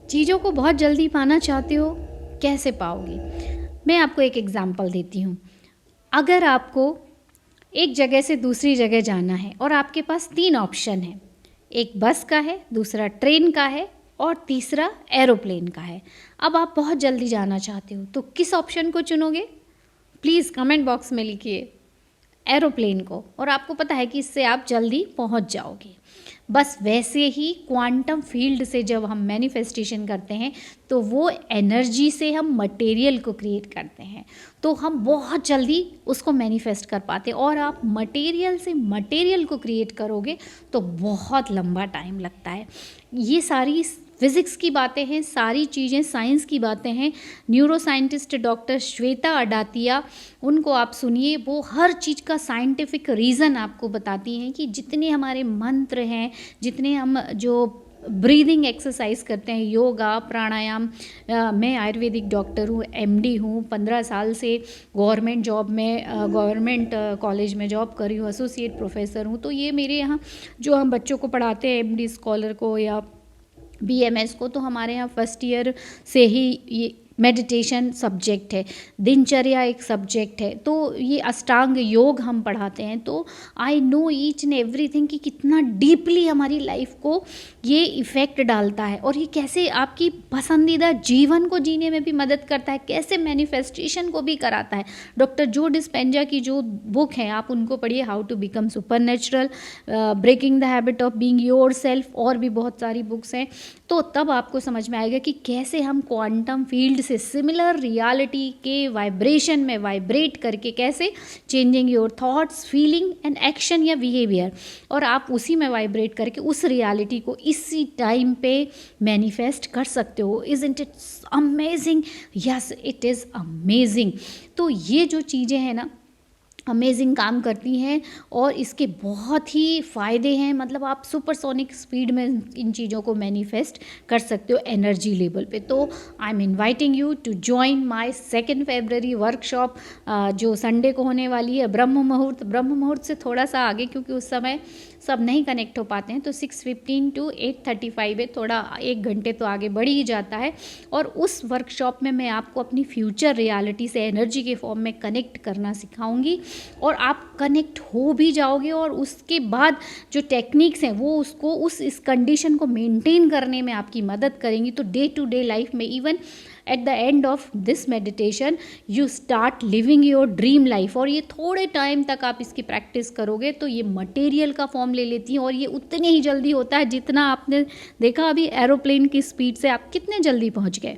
चीज़ों को बहुत जल्दी पाना चाहते हो, कैसे पाओगे? मैं आपको एक एग्ज़ाम्पल देती हूँ। अगर आपको एक जगह से दूसरी जगह जाना है और आपके पास 3 ऑप्शन हैं। एक बस का है, दूसरा ट्रेन का है और तीसरा एरोप्लेन का है। अब आप बहुत जल्दी जाना चाहते हो, तो किस ऑप्शन को चुनोगे? प्लीज़ कमेंट बॉक्स में लिखिए। एरोप्लेन को। और आपको पता है कि इससे आप जल्दी पहुंच जाओगे। बस वैसे ही क्वांटम फील्ड से जब हम मैनिफेस्टेशन करते हैं तो वो एनर्जी से हम मटेरियल को क्रिएट करते हैं, तो हम बहुत जल्दी उसको मैनिफेस्ट कर पाते हैं। और आप मटेरियल से मटेरियल को क्रिएट करोगे तो बहुत लंबा टाइम लगता है। ये सारी फिज़िक्स की बातें हैं, सारी चीज़ें साइंस की बातें हैं। न्यूरो साइंटिस्ट डॉक्टर श्वेता अडातिया, उनको आप सुनिए, वो हर चीज़ का साइंटिफिक रीज़न आपको बताती हैं कि जितने हमारे मंत्र हैं, जितने हम जो ब्रीदिंग एक्सरसाइज करते हैं, योगा प्राणायाम। मैं आयुर्वेदिक डॉक्टर हूँ, एमडी हूँ, 15 साल से गवर्नमेंट जॉब में गवर्नमेंट कॉलेज में जॉब कर रही हूँ, एसोसिएट प्रोफेसर हूँ। तो ये मेरे यहाँ जो हम बच्चों को पढ़ाते हैं, एमडी स्कॉलर को या बीएमएस को, तो हमारे यहाँ फर्स्ट ईयर से ही ये मेडिटेशन सब्जेक्ट है, दिनचर्या एक सब्जेक्ट है। तो ये अष्टांग योग हम पढ़ाते हैं। तो I know each and everything कि कितना डीपली हमारी लाइफ को ये इफ़ेक्ट डालता है और ये कैसे आपकी पसंदीदा जीवन को जीने में भी मदद करता है, कैसे मैनिफेस्टेशन को भी कराता है। डॉक्टर जो डिस्पेंजा की जो बुक है आप उनको पढ़िए, how to become supernatural, breaking the habit of being yourself, और भी बहुत सारी बुक्स हैं। तो तब आपको समझ में आएगा कि कैसे हम क्वांटम फील्ड से सिमिलर रियलिटी के वाइब्रेशन में वाइब्रेट करके कैसे changing your thoughts, feeling and action या बिहेवियर, और आप उसी में वाइब्रेट करके उस रियलिटी को इसी टाइम पे मैनिफेस्ट कर सकते हो। Isn't it amazing? Yes, it is amazing. तो ये जो चीज़ें हैं ना, अमेजिंग काम करती हैं और इसके बहुत ही फ़ायदे हैं। मतलब आप सुपरसोनिक स्पीड में इन चीज़ों को मैनिफेस्ट कर सकते हो एनर्जी लेवल पे। तो I am inviting you to join my 2 February workshop, जो संडे को होने वाली है। ब्रह्म मुहूर्त से थोड़ा सा आगे, क्योंकि उस समय सब नहीं कनेक्ट हो पाते हैं। तो 6:15 to 8:35 है, थोड़ा 1 घंटे तो आगे बढ़ ही जाता है। और उस वर्कशॉप में मैं आपको अपनी फ्यूचर रियलिटी से एनर्जी के फॉर्म में कनेक्ट करना सिखाऊंगी, और आप कनेक्ट हो भी जाओगे। और उसके बाद जो टेक्निक्स हैं वो उसको इस कंडीशन को मेंटेन करने में आपकी मदद करेंगी। तो डे टू डे लाइफ में, even at the end of this meditation, you start living your dream life. और ये थोड़े टाइम तक आप इसकी प्रैक्टिस करोगे तो ये मटेरियल का फॉर्म ले लेती है, और ये उतने ही जल्दी होता है जितना आपने देखा अभी एरोप्लेन की स्पीड से आप कितने जल्दी पहुंच गए।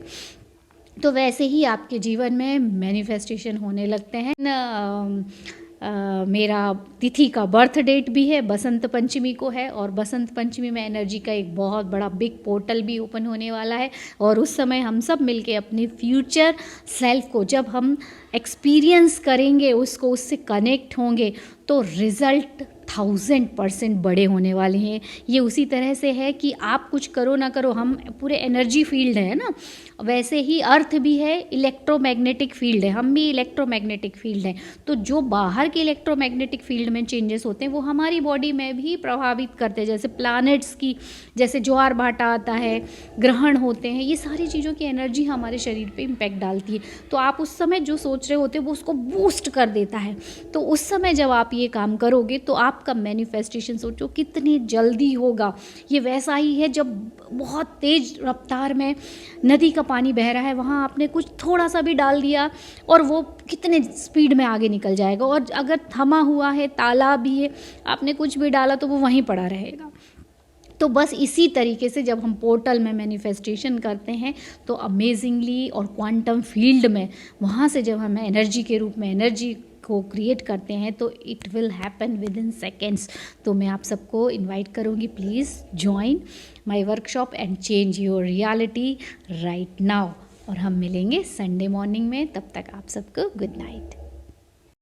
तो वैसे ही आपके जीवन में मैनिफेस्टेशन होने लगते हैं। मेरा तिथि का बर्थ डेट भी है, बसंत पंचमी को है, और बसंत पंचमी में एनर्जी का एक बहुत बड़ा बिग पोर्टल भी ओपन होने वाला है। और उस समय हम सब मिलके अपनी फ्यूचर सेल्फ को जब हम एक्सपीरियंस करेंगे, उसको उससे कनेक्ट होंगे, तो रिज़ल्ट 1000% बड़े होने वाले हैं। ये उसी तरह से है कि आप कुछ करो ना करो, हम पूरे एनर्जी फील्ड है ना, वैसे ही अर्थ भी है, इलेक्ट्रोमैग्नेटिक फील्ड है, हम भी इलेक्ट्रोमैग्नेटिक फील्ड हैं। तो जो बाहर के इलेक्ट्रोमैग्नेटिक फील्ड में चेंजेस होते हैं वो हमारी बॉडी में भी प्रभावित करते हैं। जैसे प्लैनेट्स की, जैसे ज्वार भाटा आता है, ग्रहण होते हैं, ये सारी चीज़ों की एनर्जी हमारे शरीर पे इम्पैक्ट डालती है। तो आप उस समय जो सोच रहे होते हैं वो उसको बूस्ट कर देता है। तो उस समय जब आप ये काम करोगे तो आपका मैनिफेस्टेशन सोचो कितनी जल्दी होगा। ये वैसा ही है जब बहुत तेज़ रफ्तार में नदी का पानी बह रहा है, वहाँ आपने कुछ थोड़ा सा भी डाल दिया और वो कितने स्पीड में आगे निकल जाएगा। और अगर थमा हुआ है, तालाब भी है, आपने कुछ भी डाला तो वो वहीं पड़ा रहेगा। तो बस इसी तरीके से जब हम पोर्टल में मैनिफेस्टेशन करते हैं तो अमेजिंगली, और क्वांटम फील्ड में वहाँ से जब हम एनर्जी के रूप में एनर्जी को क्रिएट करते हैं तो it will happen with in seconds. तो मैं आप सबको इनवाइट करूँगी, please join my workshop and change your reality right now. और हम मिलेंगे संडे मॉर्निंग में, तब तक आप सबको गुड नाइट।